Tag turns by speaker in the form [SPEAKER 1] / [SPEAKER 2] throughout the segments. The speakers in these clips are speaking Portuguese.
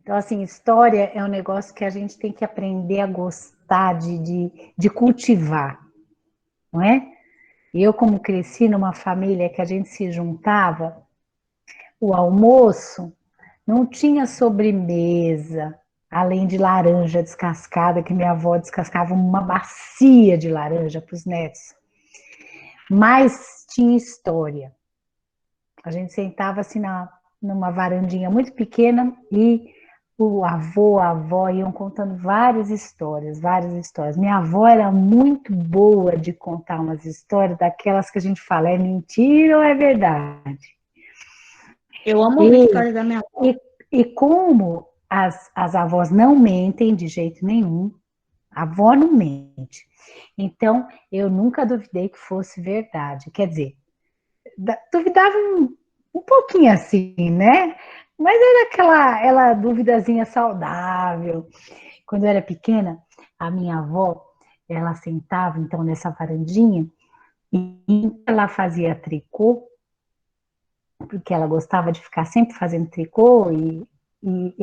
[SPEAKER 1] Então, assim, história é um negócio que a gente tem que aprender a gostar de cultivar, não é? E eu, como cresci numa família que a gente se juntava, o almoço não tinha sobremesa, além de laranja descascada, que minha avó descascava uma bacia de laranja para os netos. Mas tinha história. A gente sentava assim numa varandinha muito pequena e o avô, a avó iam contando várias histórias, várias histórias. Minha avó era muito boa de contar umas histórias daquelas que a gente fala, é mentira ou é verdade?
[SPEAKER 2] Eu amo ouvir
[SPEAKER 1] E,
[SPEAKER 2] história da minha avó.
[SPEAKER 1] e como as avós não mentem de jeito nenhum, a avó não mente. Então, eu nunca duvidei que fosse verdade. Quer dizer, duvidava um pouquinho assim, né? Mas era aquela duvidazinha saudável. Quando eu era pequena, a minha avó, ela sentava então nessa varandinha e ela fazia tricô, porque ela gostava de ficar sempre fazendo tricô e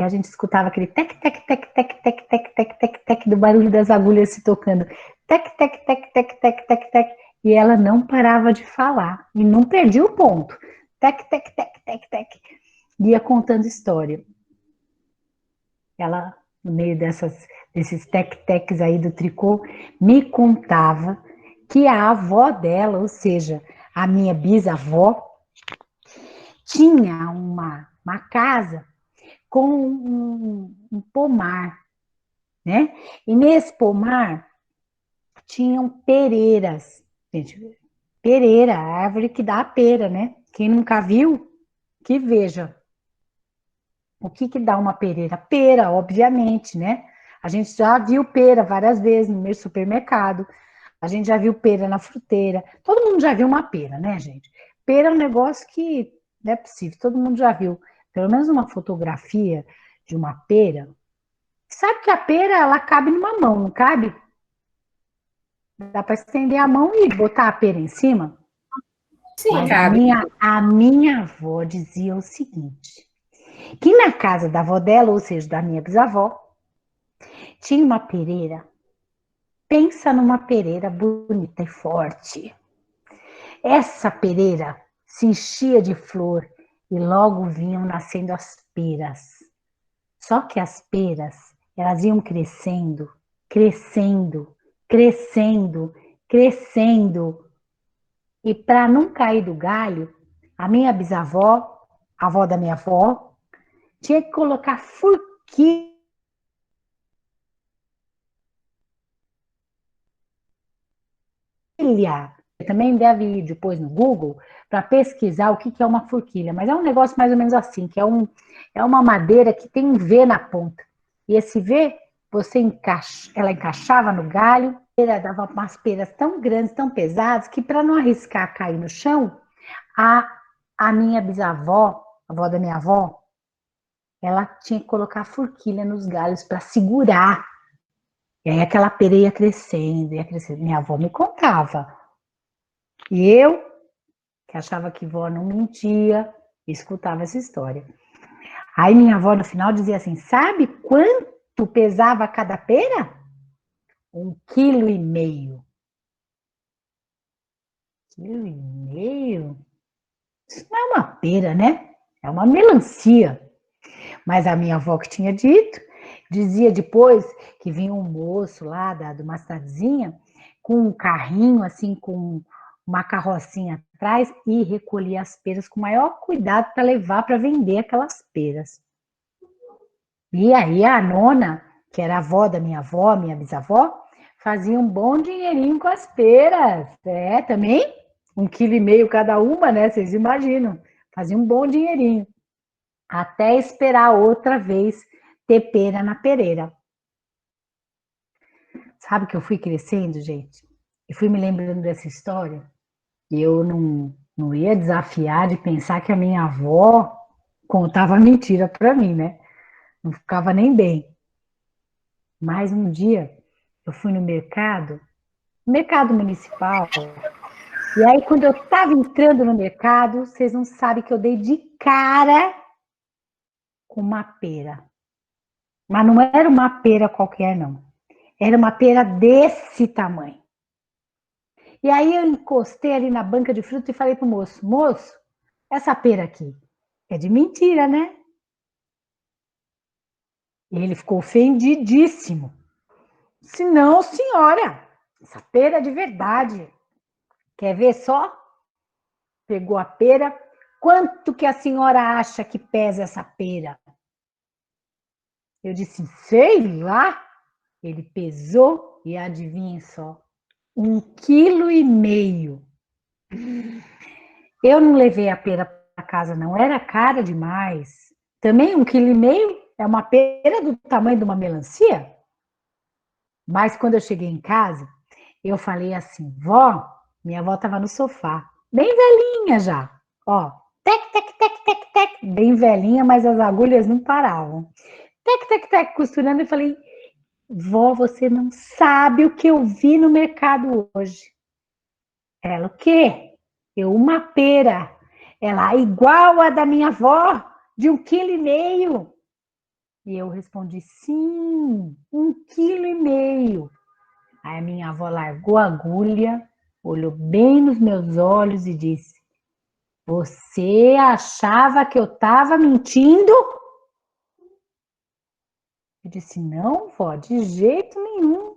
[SPEAKER 1] a gente escutava aquele tec, tec, tec, tec, tec, tec, tec, tec, tec do barulho das agulhas se tocando. Tec, tec, tec, tec, tec, tec, tec. E ela não parava de falar e não perdia o ponto. Tec, tec, tec, tec, tec. Ia contando história. Ela, no meio desses tec-tecs aí do tricô, me contava que a avó dela, ou seja, a minha bisavó, tinha uma casa com um pomar, né? E nesse pomar tinham pereiras. Gente, pereira, a árvore que dá a pera, né? Quem nunca viu, que veja. O que que dá uma pereira? Pera, obviamente, né? A gente já viu pera várias vezes no supermercado. A gente já viu pera na fruteira. Todo mundo já viu uma pera, né, gente? Pera é um negócio que não é possível. Todo mundo já viu, pelo menos uma fotografia de uma pera. Sabe que a pera, ela cabe numa mão, não cabe? Dá para estender a mão e botar a pera em cima.
[SPEAKER 2] Sim,
[SPEAKER 1] Mas
[SPEAKER 2] cabe.
[SPEAKER 1] a minha avó dizia o seguinte, que na casa da avó dela, ou seja, da minha bisavó, tinha uma pereira. Pensa numa pereira bonita e forte. Essa pereira se enchia de flor e logo vinham nascendo as peras. Só que as peras, elas iam crescendo, crescendo, crescendo, crescendo. E para não cair do galho, a minha bisavó, a avó da minha avó, tinha que colocar forquilha. Também deve ir depois no Google para pesquisar o que é uma forquilha, mas é um negócio mais ou menos assim, que é uma madeira que tem um V na ponta. E esse V, ela encaixava no galho, ela dava umas peras tão grandes, tão pesadas, que para não arriscar cair no chão, a, a minha bisavó, a avó da minha avó, ela tinha que colocar a forquilha nos galhos para segurar. E aí aquela pera ia crescendo, ia crescendo. Minha avó me contava. E eu, que achava que vó não mentia, escutava essa história. Aí minha avó no final dizia assim: sabe quanto pesava cada pera? 1,5 quilo. 1,5 quilo? Isso não é uma pera, né? É uma melancia. Mas a minha avó que tinha dito, dizia depois que vinha um moço lá de uma cidadezinha com um carrinho assim, com uma carrocinha atrás e recolhia as peras com o maior cuidado para levar para vender aquelas peras. E aí a nona, que era a avó da minha avó, minha bisavó, fazia um bom dinheirinho com as peras. É, também 1,5 quilo cada uma, né? Vocês imaginam. Fazia um bom dinheirinho. Até esperar outra vez ter pera na pereira. Sabe que eu fui crescendo, gente? E fui me lembrando dessa história. E eu não ia desafiar de pensar que a minha avó contava mentira para mim, né? Não ficava nem bem. Mas um dia eu fui no mercado municipal, e aí quando eu estava entrando no mercado, vocês não sabem que eu dei de cara com uma pera. Mas não era uma pera qualquer, não. Era uma pera desse tamanho. E aí eu encostei ali na banca de fruta e falei pro moço, moço, essa pera aqui é de mentira, né? E ele ficou ofendidíssimo. Disse, não, senhora, essa pera é de verdade. Quer ver só? Pegou a pera. Quanto que a senhora acha que pesa essa pera? Eu disse, sei lá. Ele pesou e adivinha só, 1,5 kg. Eu não levei a pera para casa, não. Era cara demais. Também 1,5 kg é uma pera do tamanho de uma melancia. Mas quando eu cheguei em casa, eu falei assim, vó, minha avó estava no sofá, bem velhinha já, ó, tec, tec, tec, tec, tec, bem velhinha, mas as agulhas não paravam. Tec, tec, tec, costurando, e falei, vó, você não sabe o que eu vi no mercado hoje. Ela, o quê? Eu, uma pera. Ela, igual a da minha avó, de 1,5 kg. E eu respondi, sim, 1,5 kg. Aí a minha avó largou a agulha, olhou bem nos meus olhos e disse, você achava que eu estava mentindo? Eu disse, não, vó, de jeito nenhum.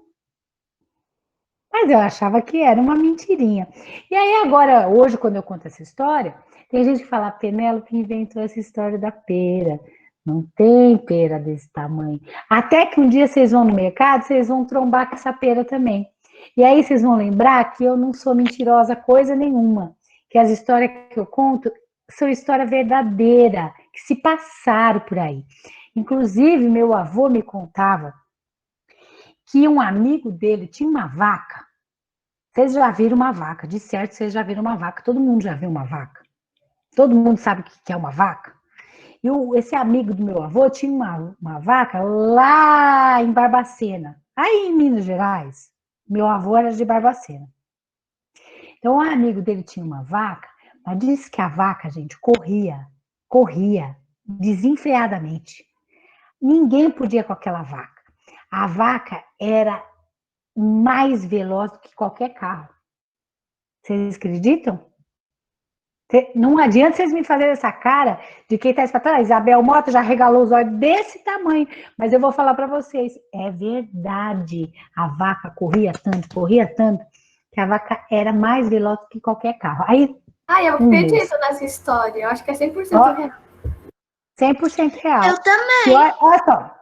[SPEAKER 1] Mas eu achava que era uma mentirinha. E aí agora, hoje, quando eu conto essa história, tem gente que fala, Penélope inventou essa história da pera. Não tem pera desse tamanho. Até que um dia vocês vão no mercado, vocês vão trombar com essa pera também. E aí vocês vão lembrar que eu não sou mentirosa coisa nenhuma. Que as histórias que eu conto são história verdadeira, que se passaram por aí. Inclusive, meu avô me contava que um amigo dele tinha uma vaca. Vocês já viram uma vaca, de certo vocês já viram uma vaca, todo mundo já viu uma vaca. Todo mundo sabe o que é uma vaca. E esse amigo do meu avô tinha uma vaca lá em Barbacena, aí em Minas Gerais. Meu avô era de Barbacena. Então, o amigo dele tinha uma vaca, mas disse que a vaca, gente, corria desenfreadamente. Ninguém podia com aquela vaca. A vaca era mais veloz do que qualquer carro. Vocês acreditam? Não adianta vocês me fazerem essa cara de quem está espantando. A Isabel Mota já regalou os olhos desse tamanho. Mas eu vou falar para vocês, é verdade. A vaca corria tanto, que a vaca era mais veloz que qualquer carro. Aí,
[SPEAKER 2] Eu
[SPEAKER 1] um
[SPEAKER 2] acredito
[SPEAKER 1] moço,
[SPEAKER 2] nessa história. Eu acho que é 100%
[SPEAKER 1] ó,
[SPEAKER 2] real.
[SPEAKER 1] 100% real.
[SPEAKER 3] Eu
[SPEAKER 1] E
[SPEAKER 3] também.
[SPEAKER 1] olha só,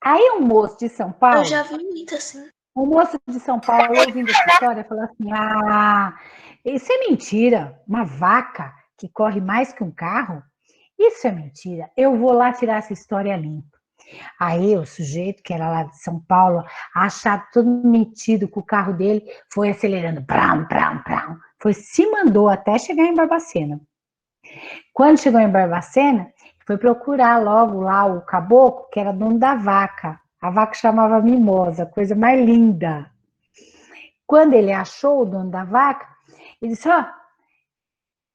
[SPEAKER 1] aí um moço de São
[SPEAKER 3] Eu
[SPEAKER 1] Paulo,
[SPEAKER 3] já vi muito assim.
[SPEAKER 1] um moço de São Paulo, ouvindo essa história, falou assim: ah, isso é mentira. Uma vaca que corre mais que um carro? Isso é mentira. Eu vou lá tirar essa história limpa. Aí o sujeito, que era lá de São Paulo, achado todo metido com o carro dele, foi acelerando, bram, bram, bram. Se mandou até chegar em Barbacena. Quando chegou em Barbacena, foi procurar logo lá o caboclo, que era dono da vaca. A vaca chamava Mimosa, coisa mais linda. Quando ele achou o dono da vaca, ele disse, ó,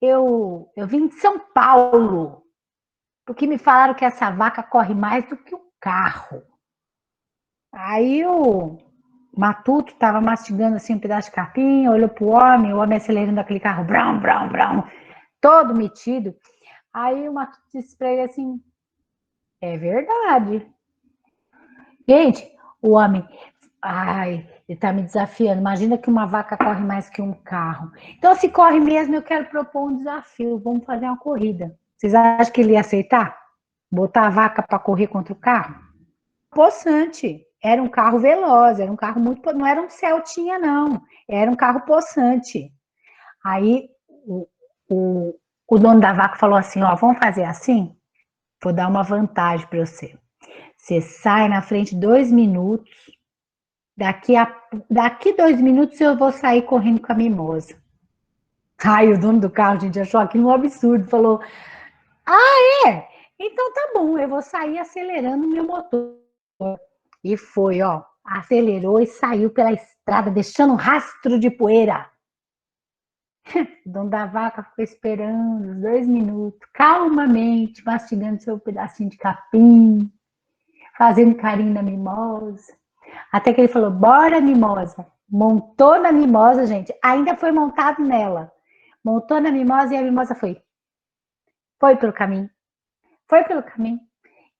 [SPEAKER 1] eu vim de São Paulo, porque me falaram que essa vaca corre mais do que o carro. Aí o Matuto estava mastigando assim um pedaço de capim, olhou pro homem, o homem acelerando aquele carro, brão, brão, brão, todo metido. Aí o Matuto disse para ele assim, é verdade. Gente, o homem, ai, ele tá me desafiando. Imagina que uma vaca corre mais que um carro. Então, se corre mesmo, eu quero propor um desafio. Vamos fazer uma corrida. Vocês acham que ele ia aceitar? Botar a vaca para correr contra o carro? Possante. Era um carro veloz, era um carro muito. Não era um Celtinha, não. Era um carro possante. Aí o, o dono da vaca falou assim: ó, vamos fazer assim? Vou dar uma vantagem para você. Você sai na frente 2 minutos. Daqui 2 minutos eu vou sair correndo com a mimosa. Aí o dono do carro, gente, achou aquilo um absurdo. Falou: ah, é? Então tá bom, eu vou sair acelerando o meu motor. E foi, ó, acelerou e saiu pela estrada, deixando um rastro de poeira. O dono da vaca ficou esperando os 2 minutos, calmamente, mastigando seu pedacinho de capim. fazendo carinho na mimosa. Até que ele falou, bora, mimosa. Montou na mimosa, gente. Ainda foi montado nela. Montou na mimosa e a mimosa foi. Foi pelo caminho. Foi pelo caminho.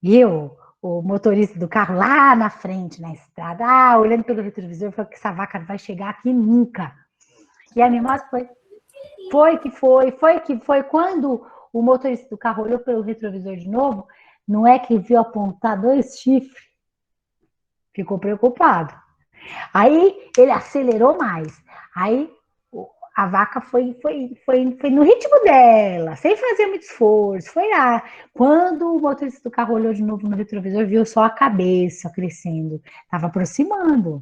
[SPEAKER 1] E eu, o motorista do carro lá na frente, na estrada, olhando pelo retrovisor, falou que essa vaca não vai chegar aqui nunca. E a mimosa foi. Foi que foi. Quando o motorista do carro olhou pelo retrovisor de novo, não é que viu apontar 2 chifres. Ficou preocupado. Aí ele acelerou mais. Aí a vaca foi no ritmo dela, sem fazer muito esforço. Foi lá. Quando o motorista do carro olhou de novo no retrovisor, viu só a cabeça crescendo. Estava aproximando.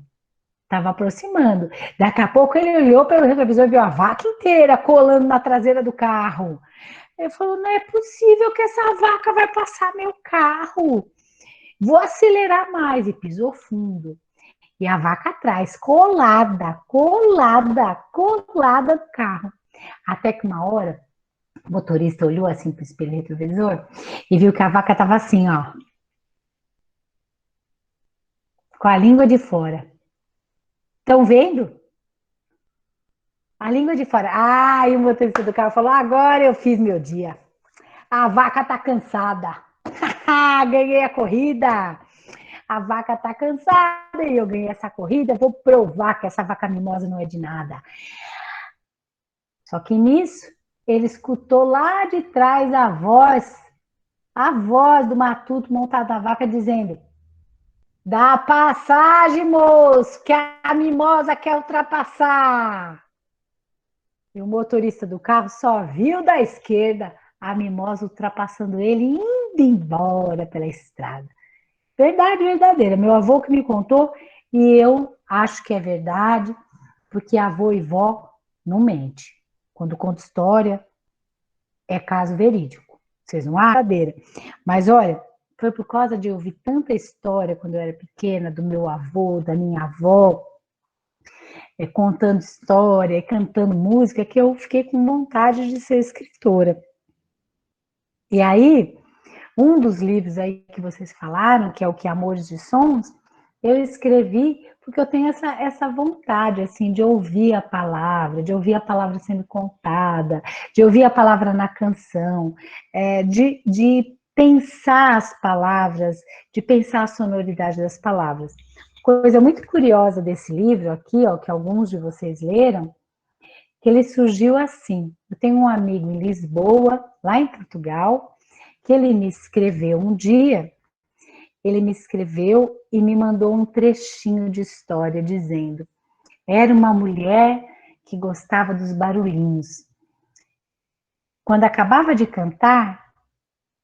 [SPEAKER 1] Estava aproximando. Daqui a pouco ele olhou pelo retrovisor e viu a vaca inteira colando na traseira do carro. Ele falou, não é possível que essa vaca vai passar meu carro. Vou acelerar mais. E pisou fundo. E a vaca atrás, colada do carro. Até que uma hora, o motorista olhou assim para o espelho retrovisor e viu que a vaca estava assim, ó. Com a língua de fora. Estão vendo? A língua de fora. Ah, e o motorista do carro falou, agora eu fiz meu dia. A vaca tá cansada. Ganhei a corrida. A vaca tá cansada e eu ganhei essa corrida. Vou provar que essa vaca mimosa não é de nada. Só que nisso, ele escutou lá de trás a voz do matuto montado na vaca dizendo, dá passagem, moço, que a mimosa quer ultrapassar. E o motorista do carro só viu da esquerda a mimosa ultrapassando ele, indo embora pela estrada. Verdade verdadeira. Meu avô que me contou e eu acho que é verdade, porque avô e vó não mente. Quando conta história, é caso verídico. Vocês não acham verdadeira. Mas olha, foi por causa de ouvir tanta história quando eu era pequena, do meu avô, da minha avó, contando história, cantando música, que eu fiquei com vontade de ser escritora. E aí, um dos livros aí que vocês falaram, que é o Que Amores de Sons, eu escrevi porque eu tenho essa vontade, assim, de ouvir a palavra sendo contada, de ouvir a palavra na canção, de pensar as palavras, de pensar a sonoridade das palavras. Coisa muito curiosa desse livro aqui, ó, que alguns de vocês leram, que ele surgiu assim. Eu tenho um amigo em Lisboa, lá em Portugal, que ele me escreveu um dia, ele me escreveu e me mandou um trechinho de história dizendo: era uma mulher que gostava dos barulhinhos. Quando acabava de cantar,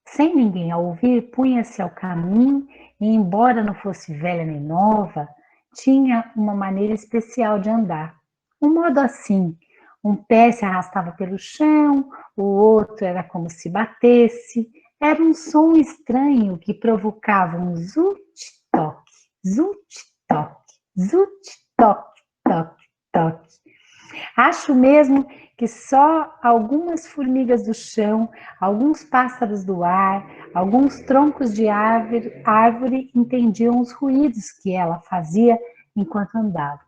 [SPEAKER 1] sem ninguém a ouvir, punha-se ao caminho e, embora não fosse velha nem nova, tinha uma maneira especial de andar. Um modo assim, um pé se arrastava pelo chão, o outro era como se batesse. Era um som estranho que provocava um zut-toque, zut-toque, zut-toque, toque, toque. Acho mesmo que só algumas formigas do chão, alguns pássaros do ar, alguns troncos de árvore entendiam os ruídos que ela fazia enquanto andava.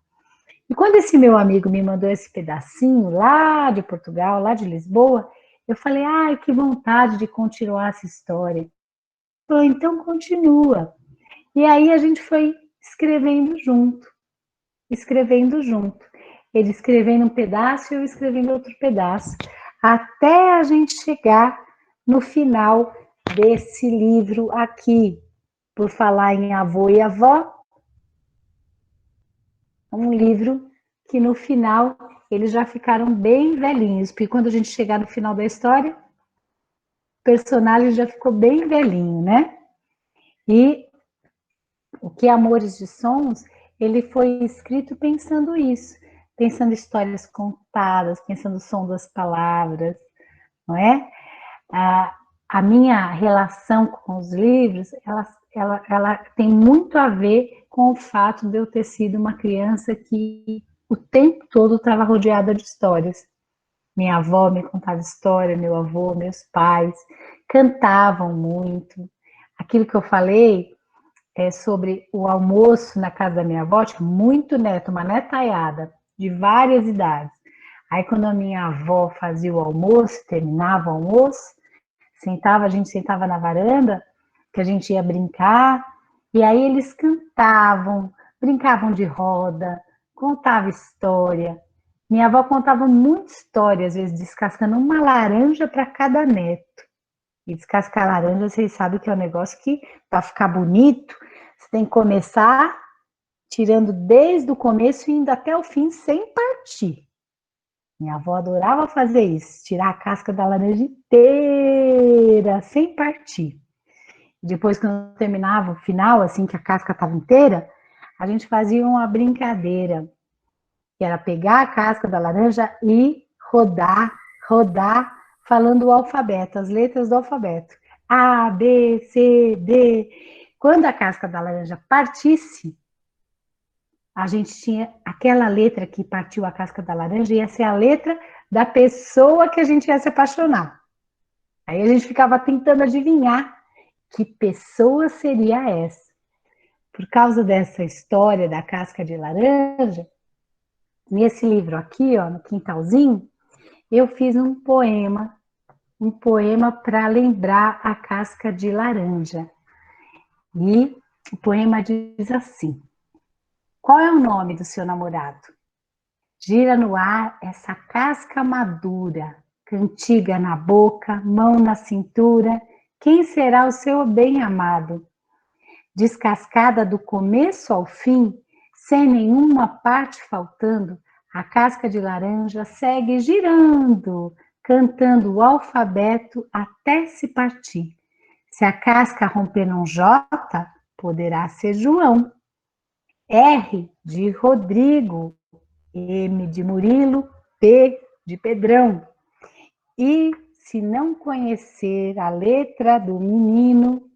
[SPEAKER 1] E quando esse meu amigo me mandou esse pedacinho lá de Portugal, lá de Lisboa, eu falei, ai, que vontade de continuar essa história. Ele falou, então continua. E aí a gente foi escrevendo junto. Ele escrevendo um pedaço e eu escrevendo outro pedaço, até a gente chegar no final desse livro aqui, por falar em avô e avó, um livro que no final eles já ficaram bem velhinhos, porque quando a gente chegar no final da história, o personagem já ficou bem velhinho, né? E o Que Amores de Sons, ele foi escrito pensando isso, pensando histórias contadas, pensando o som das palavras, não é? A minha relação com os livros, ela tem muito a ver com o fato de eu ter sido uma criança que o tempo todo estava rodeada de histórias. Minha avó me contava história, meu avô, meus pais cantavam muito. Aquilo que eu falei, sobre o almoço na casa da minha avó, tinha muito neto, uma netaiada, de várias idades. Aí quando a minha avó fazia o almoço, terminava o almoço, a gente sentava na varanda, que a gente ia brincar, e aí eles cantavam, brincavam de roda, contavam história. Minha avó contava muita história, às vezes descascando uma laranja para cada neto. E descascar laranja, vocês sabem que é um negócio que, para ficar bonito, você tem que começar tirando desde o começo e indo até o fim sem partir. Minha avó adorava fazer isso, tirar a casca da laranja inteira, sem partir. Depois, quando terminava o final, assim, que a casca estava inteira, a gente fazia uma brincadeira, que era pegar a casca da laranja e rodar, rodar, falando o alfabeto, as letras do alfabeto. A, B, C, D. Quando a casca da laranja partisse, a gente tinha aquela letra que partiu a casca da laranja, ia ser a letra da pessoa que a gente ia se apaixonar. Aí a gente ficava tentando adivinhar que pessoa seria essa. Por causa dessa história da casca de laranja, nesse livro aqui, ó, no quintalzinho, eu fiz um poema para lembrar a casca de laranja. E o poema diz assim: qual é o nome do seu namorado? Gira no ar essa casca madura, cantiga na boca, mão na cintura, quem será o seu bem-amado? Descascada do começo ao fim, sem nenhuma parte faltando, a casca de laranja segue girando, cantando o alfabeto até se partir. Se a casca romper num J, poderá ser João. R de Rodrigo, M de Murilo, P de Pedrão. E se não conhecer a letra do menino,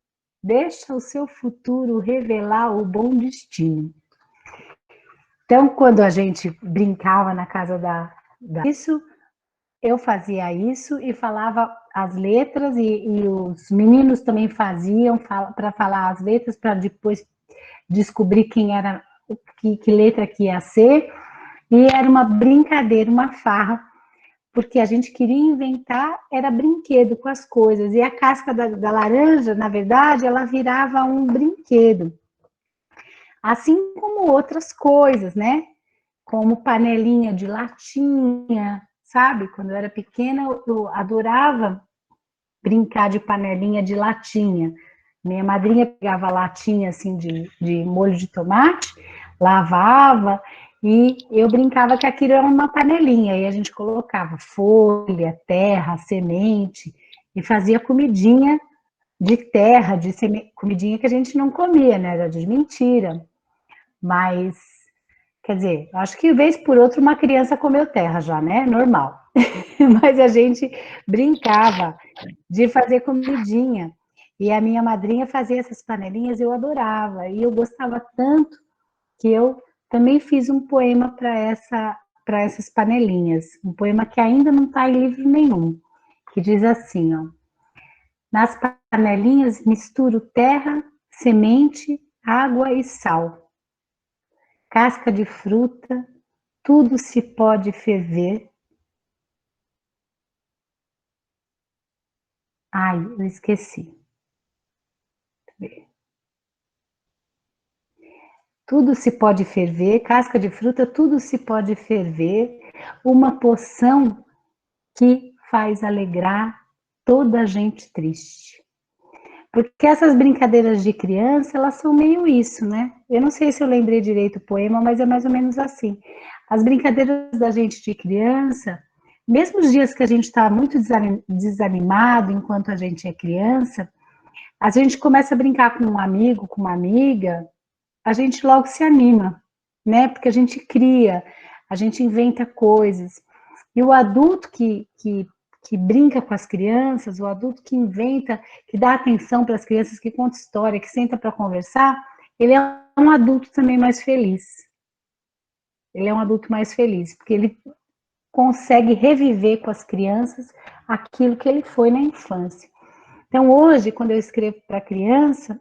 [SPEAKER 1] deixa o seu futuro revelar o bom destino. Então, quando a gente brincava na casa isso, eu fazia isso e falava as letras, e os meninos também faziam para falar as letras, para depois descobrir quem era, que letra que ia ser. E era uma brincadeira, uma farra, porque a gente queria inventar, era brinquedo com as coisas. E a casca da laranja, na verdade, ela virava um brinquedo. Assim como outras coisas, né? Como panelinha de latinha, sabe? Quando eu era pequena, eu adorava brincar de panelinha de latinha. Minha madrinha pegava latinha assim de molho de tomate, lavava, e eu brincava que aquilo era uma panelinha, e a gente colocava folha, terra, semente, e fazia comidinha de terra, comidinha que a gente não comia, né? Era de mentira. Mas, quer dizer, acho que vez por outra uma criança comeu terra já, né? Normal. Mas a gente brincava de fazer comidinha. E a minha madrinha fazia essas panelinhas, eu adorava. E eu gostava tanto que eu também fiz um poema para essas panelinhas. Um poema que ainda não está em livro nenhum. Que diz assim, ó. Nas panelinhas misturo terra, semente, água e sal. Casca de fruta, tudo se pode ferver. Ai, eu esqueci. Tudo se pode ferver, casca de fruta, tudo se pode ferver. Uma poção que faz alegrar toda a gente triste. Porque essas brincadeiras de criança, elas são meio isso, né? Eu não sei se eu lembrei direito o poema, mas é mais ou menos assim. As brincadeiras da gente de criança, mesmo os dias que a gente está muito desanimado enquanto a gente é criança, a gente começa a brincar com um amigo, com uma amiga, a gente logo se anima, né? Porque a gente cria, a gente inventa coisas. E o adulto que brinca com as crianças, o adulto que inventa, que dá atenção para as crianças, que conta história, que senta para conversar, ele é um adulto também mais feliz. Ele é um adulto mais feliz, porque ele consegue reviver com as crianças aquilo que ele foi na infância. Então, hoje, quando eu escrevo para criança,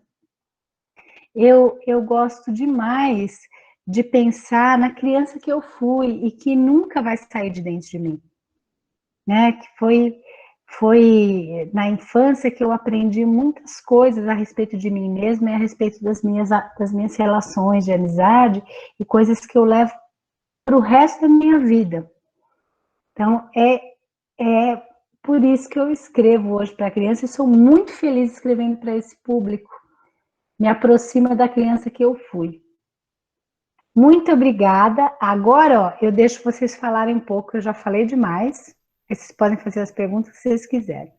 [SPEAKER 1] eu gosto demais de pensar na criança que eu fui e que nunca vai sair de dentro de mim, né? Que foi na infância que eu aprendi muitas coisas a respeito de mim mesma e a respeito das minhas relações de amizade e coisas que eu levo para o resto da minha vida. Então, é por isso que eu escrevo hoje para a criança e sou muito feliz escrevendo para esse público. Me aproxima da criança que eu fui. Muito obrigada. Agora, ó, eu deixo vocês falarem um pouco, eu já falei demais. Vocês podem fazer as perguntas que vocês quiserem.